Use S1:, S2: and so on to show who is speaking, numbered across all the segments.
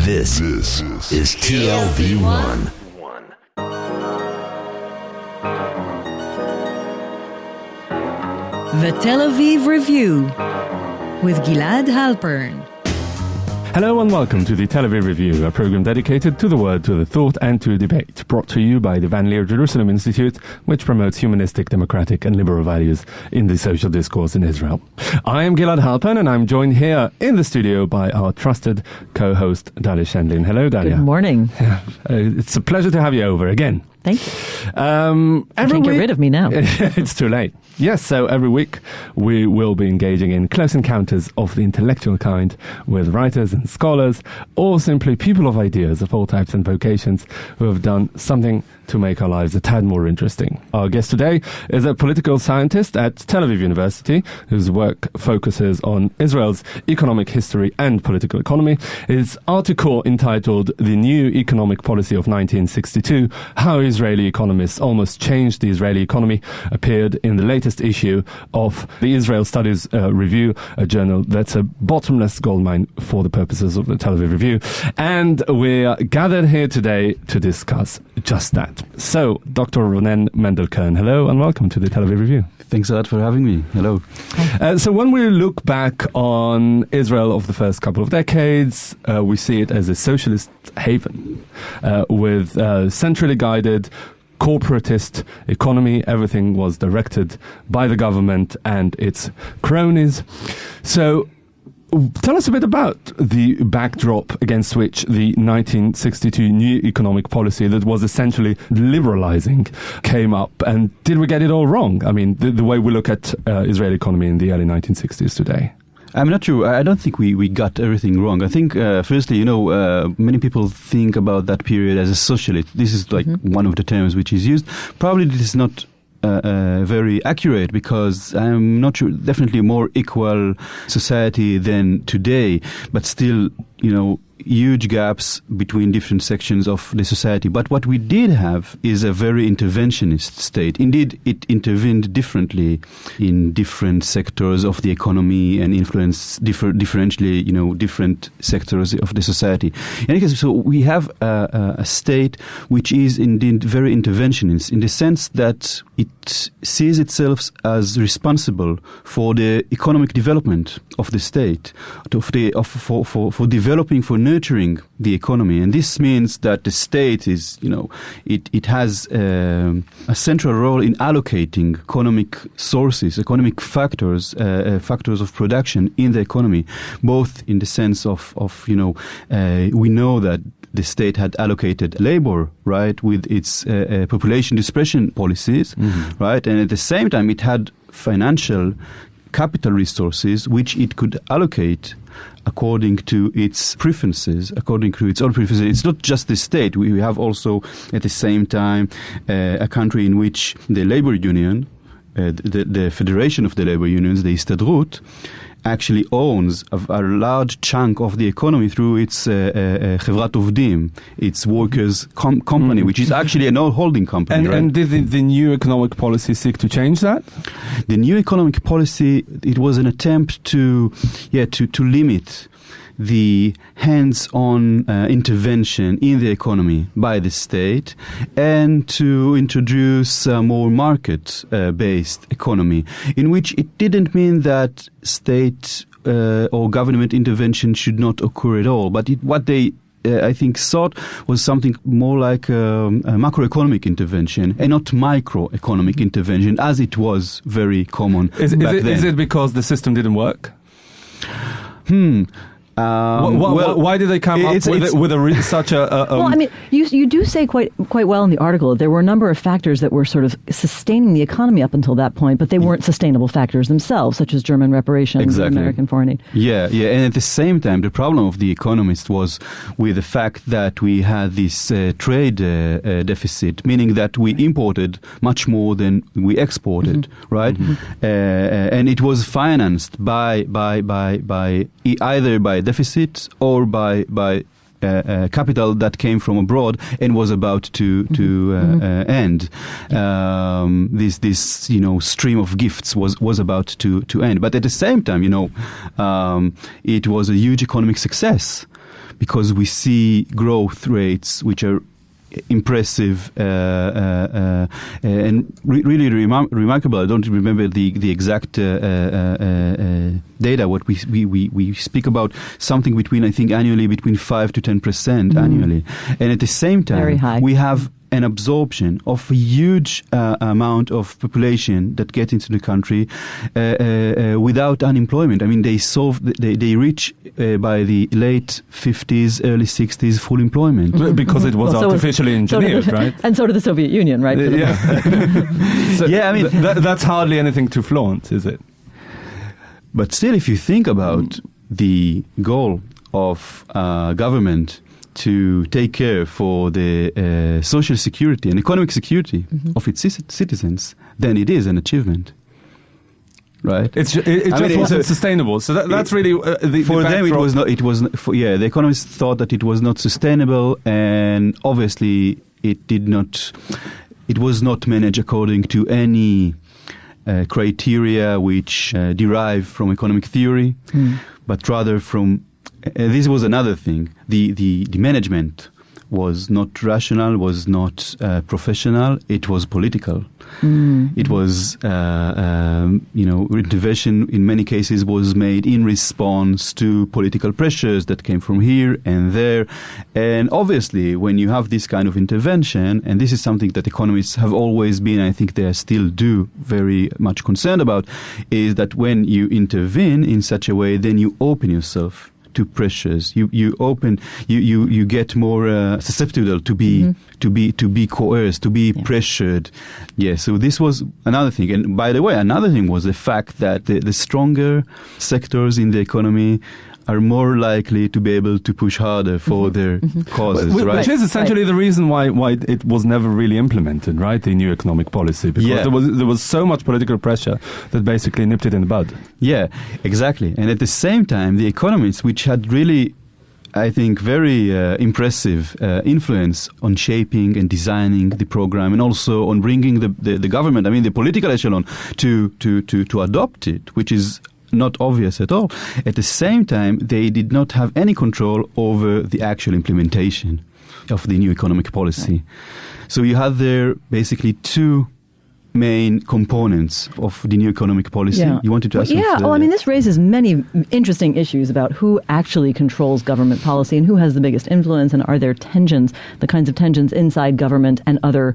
S1: This is TLV1.
S2: The Tel Aviv Review with Gilad Halpern.
S3: Hello and welcome to the Tel Aviv Review, a program dedicated to the word, to the thought and to debate, brought to you by the Leer Jerusalem Institute, which promotes humanistic, democratic and liberal values in the social discourse in Israel. I am Gilad Halpern and I'm joined here in the studio by our trusted co-host, Dalia Shendlin. Hello, Dalia.
S2: Good morning.
S3: It's a pleasure to have you over again.
S2: Thank you. You can't get rid of me now.
S3: It's too late. Yes, so every week we will be engaging in close encounters of the intellectual kind with writers and scholars, or simply people of ideas of all types and vocations who have done something to make our lives a tad more interesting. Our guest today is a political scientist at Tel Aviv University, whose work focuses on Israel's economic history and political economy. His article entitled The New Economic Policy of 1962, How Israeli Economists Almost Changed the Israeli Economy, appeared in the latest issue of the Israel Studies Review, a journal that's a bottomless goldmine for the purposes of the Tel Aviv Review. And we're gathered here today to discuss just that. So, Dr. Ronen Mendel-Kern, hello and welcome to the Tel Aviv Review.
S4: Thanks a lot for having me. Hello.
S3: So when we look back on Israel of the first couple of decades, we see it as a socialist haven with centrally guided corporatist economy. Everything was directed by the government and its cronies. So tell us a bit about the backdrop against which the 1962 new economic policy that was essentially liberalizing came up. And did we get it all wrong? I mean, the way we look at Israeli economy in the early 1960s today.
S4: I'm not sure. I don't think we got everything wrong. I think, firstly, many people think about that period as a socialist. This is like one of the terms which is used. Probably this is not very accurate, because I'm not sure, definitely a more equal society than today, but still, huge gaps between different sections of the society. But what we did have is a very interventionist state. Indeed, it intervened differently in different sectors of the economy and influenced differentially, different sectors of the society. In any case, so we have a state which is indeed very interventionist in the sense that it sees itself as responsible for the economic development of the state, for developing, for nurturing the economy. And this means that the state is, it has a central role in allocating economic sources, economic factors, factors of production in the economy, both in the sense of we know that the state had allocated labor, right, with its population dispersion policies, right, and at the same time it had financial capital resources which it could allocate according to its preferences, according to its own preferences. It's not just the state. We have also, at the same time, a country in which the labor union, the Federation of the Labor Unions, the Histadrut, actually owns a large chunk of the economy through its Chevrat Ovdim, its workers' company, which is actually an holding company.
S3: And did the new economic policy seek to change that?
S4: The new economic policy, it was an attempt to limit the hands-on intervention in the economy by the state and to introduce a more market-based economy, in which it didn't mean that state or government intervention should not occur at all, but what they I think sought was something more like a macroeconomic intervention and not microeconomic intervention, as it was very common back then.
S3: Is it because the system didn't work? Why did they come up with such a?
S2: Well, I mean, you do say quite well in the article that there were a number of factors that were sort of sustaining the economy up until that point, but they weren't sustainable factors themselves, such as German reparations, and American foreign aid.
S4: Yeah, and at the same time, the problem of the economists was with the fact that we had this trade deficit, meaning that we imported much more than we exported, right? And it was financed by either by deficit or by capital that came from abroad and was about to end. This stream of gifts was about to end. But at the same time, it was a huge economic success, because we see growth rates which are impressive and really remarkable. I don't remember the exact data. What we speak about something between, I think, annually between 5 to 10% annually, and at the same time we have an absorption of a huge amount of population that get into the country without unemployment. I mean, they reach by the late 50s, early 60s full employment.
S3: Because it was artificially engineered, right?
S2: And so did the Soviet Union, right?
S3: So I mean, that's hardly anything to flaunt, is it?
S4: But still, if you think about the goal of government to take care for the social security and economic security of its citizens, then it is an achievement, right?
S3: It just wasn't sustainable. So that's really
S4: for them. It was not. It was the economists thought that it was not sustainable, and obviously it did not. It was not managed according to any criteria which derive from economic theory, but rather from. This was another thing. The management was not rational, was not professional. It was political. It was, intervention in many cases was made in response to political pressures that came from here and there. And obviously, when you have this kind of intervention, and this is something that economists have always been, I think they still do, very much concerned about, is that when you intervene in such a way, then you open yourself to pressures. You get more susceptible to be coerced, to be pressured. Yeah. So this was another thing. And by the way, another thing was the fact that the stronger sectors in the economy are more likely to be able to push harder for their causes, right?
S3: Which is essentially the reason why it was never really implemented, right? The new economic policy, because there was so much political pressure that basically nipped it in the bud.
S4: Yeah, exactly. And at the same time, the economists, which had really, I think, very impressive influence on shaping and designing the program, and also on bringing the government, I mean the political echelon, to adopt it, which is not obvious at all. At the same time, they did not have any control over the actual implementation of the new economic policy. So you had there basically two main components of the new economic policy.
S2: Yeah.
S4: You wanted to ask?
S2: This raises many interesting issues about who actually controls government policy and who has the biggest influence, and are there tensions, the kinds of tensions inside government and other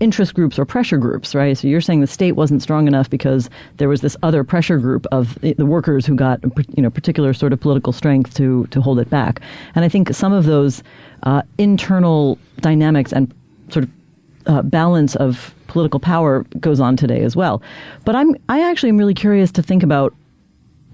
S2: interest groups or pressure groups, right? So you're saying the state wasn't strong enough because there was this other pressure group of the workers who got particular sort of political strength to hold it back. And I think some of those internal dynamics and sort of balance of political power goes on today as well. But I actually am really curious to think about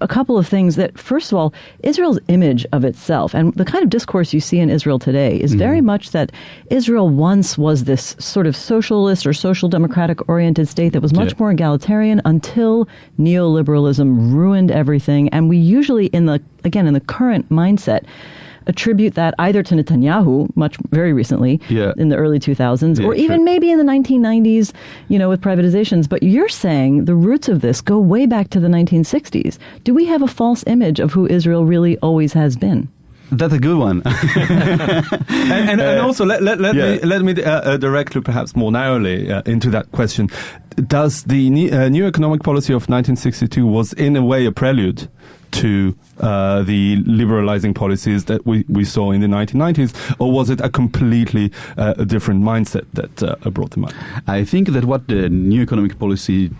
S2: a couple of things that, first of all, Israel's image of itself and the kind of discourse you see in Israel today is very much that Israel once was this sort of socialist or social democratic oriented state that was much more egalitarian until neoliberalism ruined everything. And we usually, in the current mindset, attribute that either to Netanyahu, very recently, in the early 2000s, or even maybe in the 1990s, with privatizations. But you're saying the roots of this go way back to the 1960s. Do we have a false image of who Israel really always has been?
S4: That's a good one.
S3: and also, let me direct you perhaps more narrowly into that question. Does the new economic policy of 1962 was in a way a prelude to the liberalizing policies that we saw in the 1990s, or was it a completely different mindset that brought them up?
S4: I think that what the new economic policy,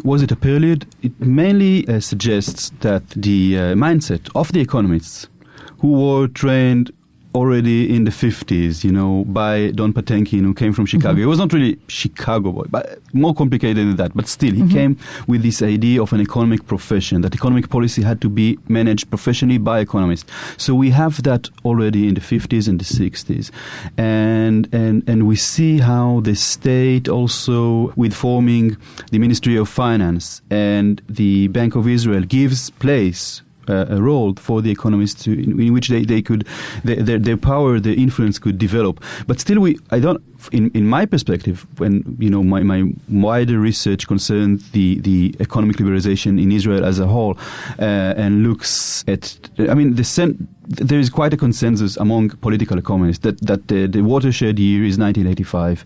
S4: was it a prelude? It mainly suggests that the mindset of the economists who were trained already in the 50s, by Don Patenkin, who came from Chicago. He was not really Chicago boy, but more complicated than that. But still, he came with this idea of an economic profession, that economic policy had to be managed professionally by economists. So we have that already in the 50s and the 60s. And we see how the state also, with forming the Ministry of Finance and the Bank of Israel, gives place a role for the economists in which they could their power, their influence could develop. But still, in my perspective, when my wider research concerns the economic liberalization in Israel as a whole, and looks at, there is quite a consensus among political economists that the watershed year is 1985,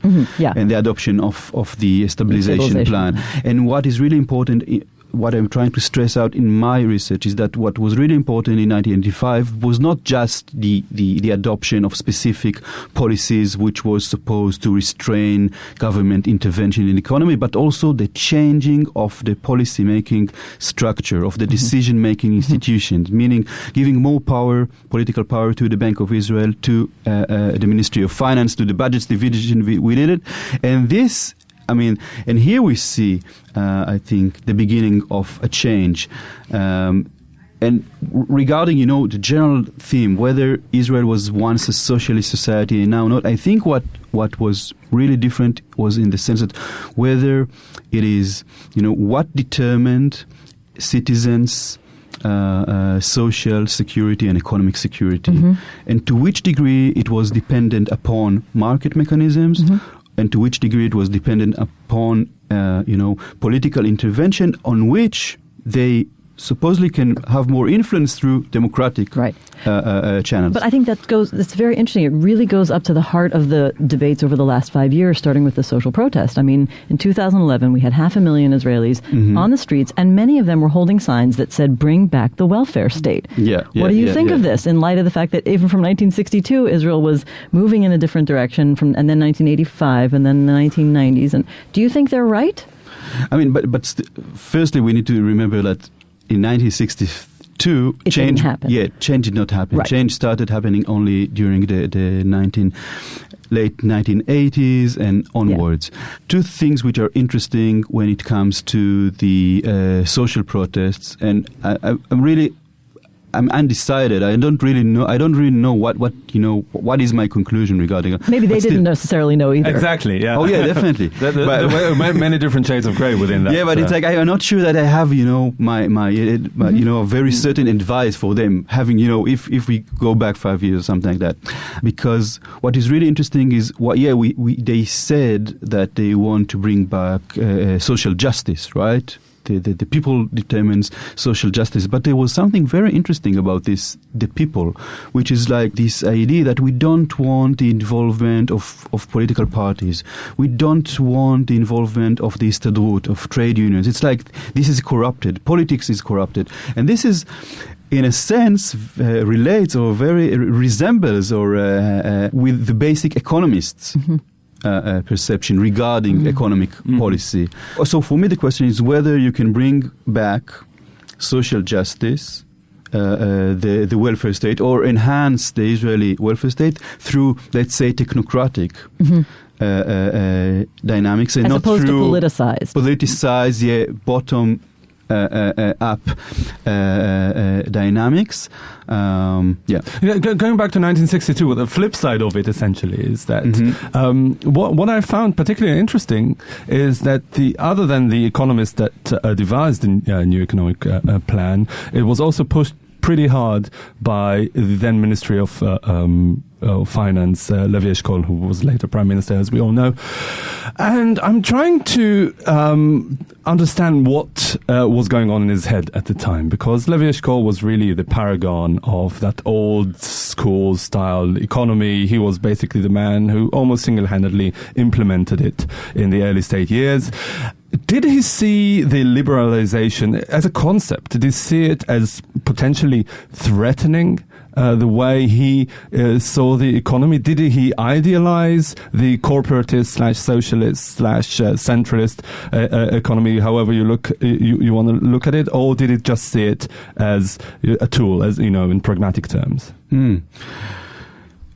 S4: and the adoption of the stabilization plan. And what is really important, what I'm trying to stress out in my research, is that what was really important in 1985 was not just the adoption of specific policies which was supposed to restrain government intervention in the economy, but also the changing of the policy-making structure, of the decision-making institutions, meaning giving more power, political power, to the Bank of Israel, to the Ministry of Finance, to the Budgets Division within it. And this, and here we see, I think, the beginning of a change. And regarding, the general theme, whether Israel was once a socialist society and now not, I think what was really different was in the sense that whether it is, what determined citizens' social security and economic security, and to which degree it was dependent upon market mechanisms, and to which degree it was dependent upon, political intervention on which they supposedly can have more influence through democratic channels.
S2: But I think that's very interesting. It really goes up to the heart of the debates over the last 5 years, starting with the social protest. In 2011, we had 500,000 Israelis on the streets, and many of them were holding signs that said, "Bring back the welfare state." What do you think of this, in light of the fact that even from 1962, Israel was moving in a different direction, and then 1985, and then the 1990s? And do you think they're right?
S4: Firstly, we need to remember that in 1962, change did not happen.
S2: Right.
S4: Change started happening only during the late 1980s and onwards. Two things which are interesting when it comes to the social protests, and I'm undecided. I don't really know what is my conclusion regarding it.
S2: Maybe they didn't necessarily know either.
S3: Exactly. Yeah.
S4: Oh yeah, definitely.
S3: There were many different shades of grey within that.
S4: Yeah, but it's like I'm not sure that I have my very certain advice for them. Having if we go back 5 years or something like that, because what is really interesting is they said that they want to bring back social justice, right? The people determines social justice. But there was something very interesting about this, the people, which is like this idea that we don't want the involvement of political parties. We don't want the involvement of the Histadrut, of trade unions. It's like this is corrupted. Politics is corrupted. And this is, in a sense, relates or very resembles with the basic economists' perception regarding economic policy. So for me, the question is whether you can bring back social justice, the welfare state, or enhance the Israeli welfare state through, let's say, technocratic dynamics, and
S2: as
S4: not
S2: opposed
S4: through
S2: to politicized,
S4: bottom up dynamics.
S3: Going back to 1962, the flip side of it essentially is that what I found particularly interesting is that other than the economists that devised the new economic plan, it was also pushed pretty hard by the then Ministry of Finance, Leer Eshkol, who was later Prime Minister, as we all know. And I'm trying to understand what was going on in his head at the time, because Leer Eshkol was really the paragon of that old school style economy. He was basically the man who almost single-handedly implemented it in the early state years. Did he see the liberalization as a concept? Did he see it as potentially threatening the way he saw the economy? Did he idealize the corporatist / socialist / centralist economy, however you want to look at it, or did it just see it as a tool, as in pragmatic terms?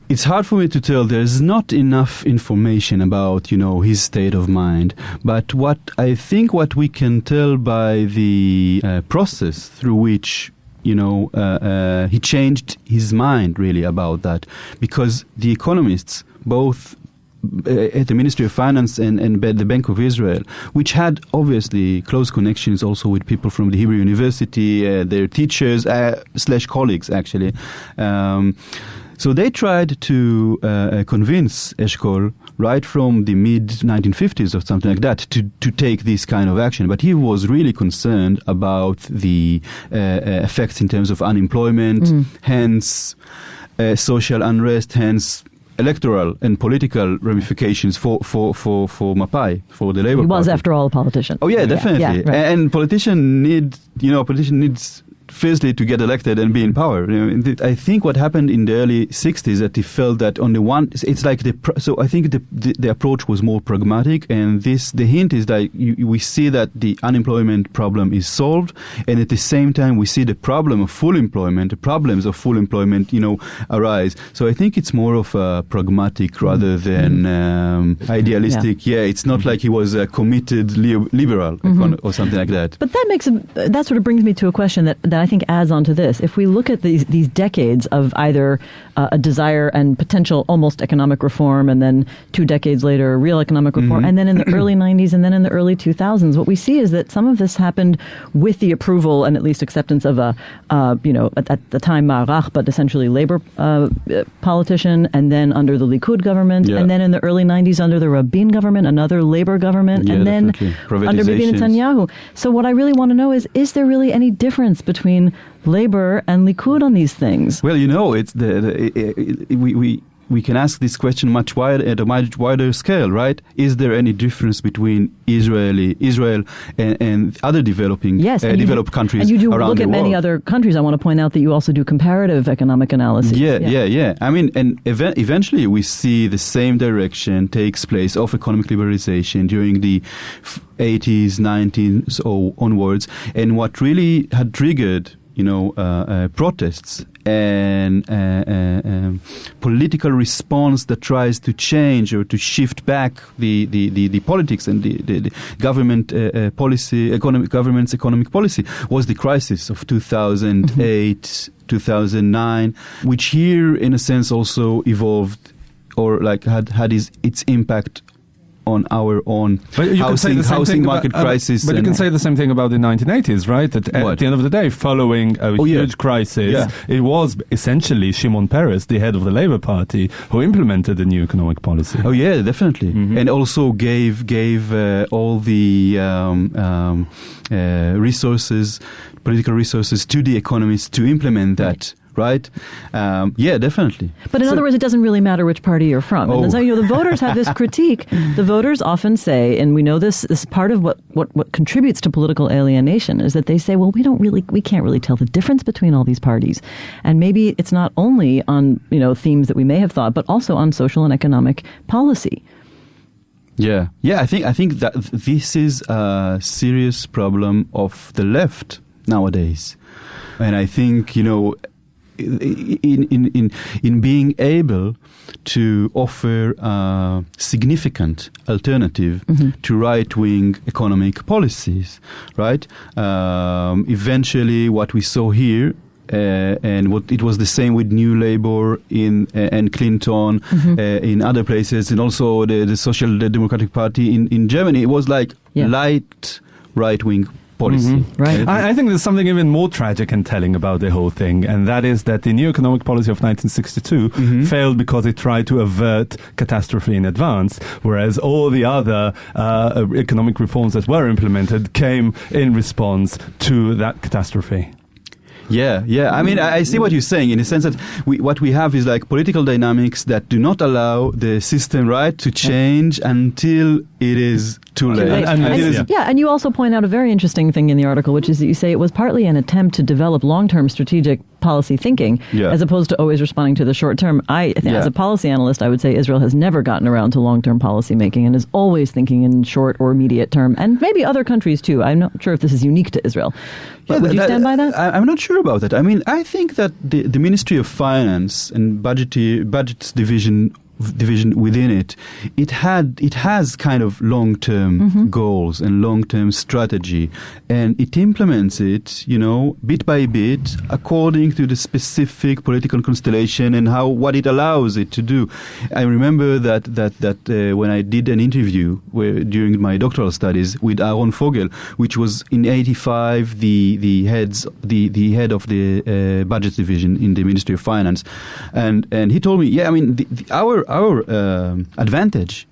S4: It's hard for me to tell. There's not enough information about, his state of mind. But what we can tell by the process through which, he changed his mind really about that. Because the economists, both at the Ministry of Finance and the Bank of Israel, which had obviously close connections also with people from the Hebrew University, their teachers / colleagues actually. So they tried to convince Eshkol right from the mid-1950s or something like that to take this kind of action. But he was really concerned about the effects in terms of unemployment, hence social unrest, hence electoral and political ramifications for Mapai, for the Labour Party.
S2: He was, after all, a politician.
S4: Oh yeah, definitely.
S2: Yeah, right.
S4: And politician needs firstly to get elected and be in power. I think what happened in the early 60s that he felt that on the one, it's like so I think the approach was more pragmatic, and the hint is that we see that the unemployment problem is solved, and at the same time we see the problems of full employment arise. So I think it's more of a pragmatic rather than idealistic. Yeah, it's not like he was a committed liberal or something like that.
S2: But that sort of brings me to a question that I think adds on to this. If we look at these decades of either a desire and potential almost economic reform, and then 2 decades later, real economic reform, and then in the early 90s and then in the early 2000s, what we see is that some of this happened with the approval and at least acceptance of at the time Ma'arach, but essentially labor politician, and then under the Likud government, and then in the early 90s under the Rabin government, another labor government, and then under Bibi Netanyahu. So what I really want to know is there really any difference between Labour and Likud on these things?
S4: Well, it's we can ask this question much wider at a much wider scale, right? Is there any difference between Israel and other developing developed countries around the world?
S2: And you do look at many other countries. I want to point out that you also do comparative economic analysis.
S4: Yeah. I mean, and eventually we see the same direction takes place of economic liberalization during the 80s, 90s, or onwards. And what really had triggered protests and political response that tries to change or to shift back the politics and the government policy, government's economic policy, was the crisis of 2008, 2009, which here in a sense also evolved or had its impact on our own housing market crisis.
S3: But you can say the same thing about the 1980s, right? That at the end of the day, following a huge crisis, it was essentially Shimon Peres, the head of the Labour Party, who implemented the new economic policy.
S4: Oh yeah, definitely. And also gave all the political resources to the economists to implement that. Right? Definitely.
S2: But in other words, it doesn't really matter which party you're from. And so, the voters have this critique. The voters often say, and we know this is part of what contributes to political alienation, is that they say, well, we can't really tell the difference between all these parties. And maybe it's not only on, themes that we may have thought, but also on social and economic policy.
S4: Yeah. I think that this is a serious problem of the left nowadays. And I think, in being able to offer a significant alternative to right-wing economic policies, right? Eventually, what we saw here, and what it was the same with New Labour and Clinton in other places, and also the Social Democratic Party in Germany, it was like light right-wing policy.
S2: Right.
S3: I think there's something even more tragic and telling about the whole thing, and that is that the new economic policy of 1962 failed because it tried to avert catastrophe in advance, whereas all the other economic reforms that were implemented came in response to that catastrophe.
S4: Yeah. I mean, I see what you're saying in the sense that what we have is like political dynamics that do not allow the system, right, to change until it is too late.
S2: And you also point out a very interesting thing in the article, which is that you say it was partly an attempt to develop long-term strategic policy thinking, as opposed to always responding to the short term. I think as a policy analyst, I would say Israel has never gotten around to long-term policy making and is always thinking in short or immediate term, and maybe other countries too. I'm not sure if this is unique to Israel. But would you stand by that?
S4: I'm not sure about that. I mean, I think that the Ministry of Finance and Budgets Division division within it, it has kind of long-term goals and long-term strategy, and it implements it, bit by bit, according to the specific political constellation and what it allows it to do. I remember that when I did an interview during my doctoral studies with Aaron Fogel, which was in '85 the head of the budget division in the Ministry of Finance, and he told me, our advantage,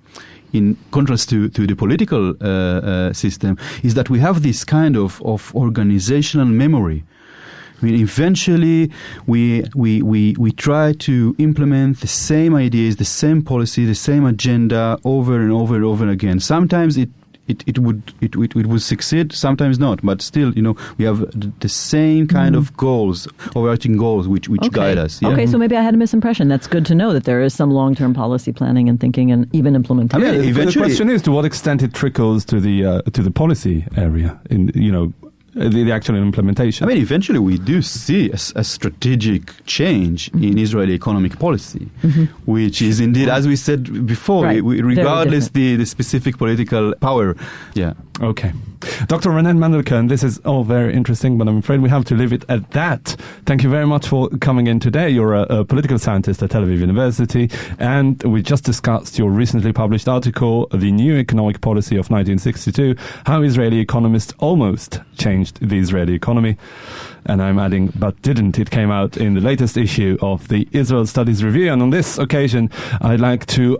S4: in contrast to the political system, is that we have this kind of organizational memory. Eventually we try to implement the same ideas, the same policy, the same agenda over and over and over again. Sometimes it would succeed, sometimes not, but still, we have the same kind of goals, overarching goals, which guide us. Yeah?
S2: Okay, so maybe I had a misimpression. That's good to know that there is some long-term policy planning and thinking and even implementation.
S3: The question is to what extent it trickles to the policy area the actual implementation.
S4: Eventually we do see a strategic change in Israeli economic policy, which is indeed, as we said before, regardless the specific political power. Yeah.
S3: Okay. Dr. René Mandelkern, this is all very interesting, but I'm afraid we have to leave it at that. Thank you very much for coming in today. You're a political scientist at Tel Aviv University, and we just discussed your recently published article, The New Economic Policy of 1962, How Israeli Economists Almost Changed the Israeli Economy. And I'm adding, but didn't. It came out in the latest issue of the Israel Studies Review. And on this occasion, I'd like to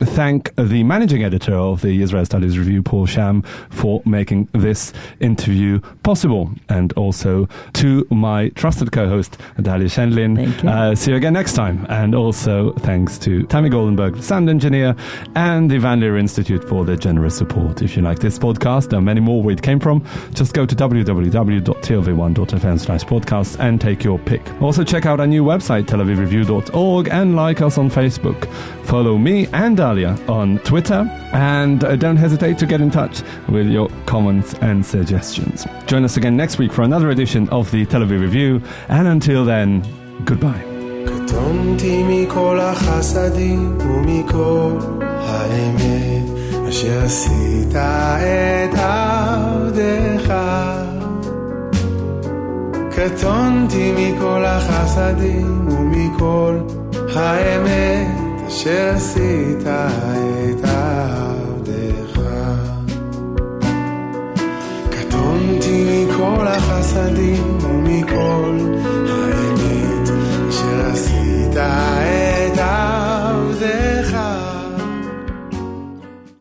S3: thank the managing editor of the Israel Studies Review, Paul Sham, for making this interview possible. And also to my trusted co-host, Dalia Shendlin.
S2: Thank you.
S3: See you again next time. And also thanks to Tammy Goldenberg, the sound engineer, and the Leer Institute for their generous support. If you like this podcast, there are many more where it came from. Just go to www.tlv1.fm/podcasts and take your pick. Also check out our new website, telavivreview.org, and like us on Facebook. Follow me and Dalia on Twitter, and don't hesitate to get in touch with your comments and suggestions. Join us again next week for another edition of the Tel Aviv Review, and until then, goodbye.
S5: קטונתי מכל החסדים ומכל האמת אשר עשית את עבדך. קטונתי מכל החסדים ומכל האמת אשר עשית את עבדך. קטונתי מכל החסדים ומכל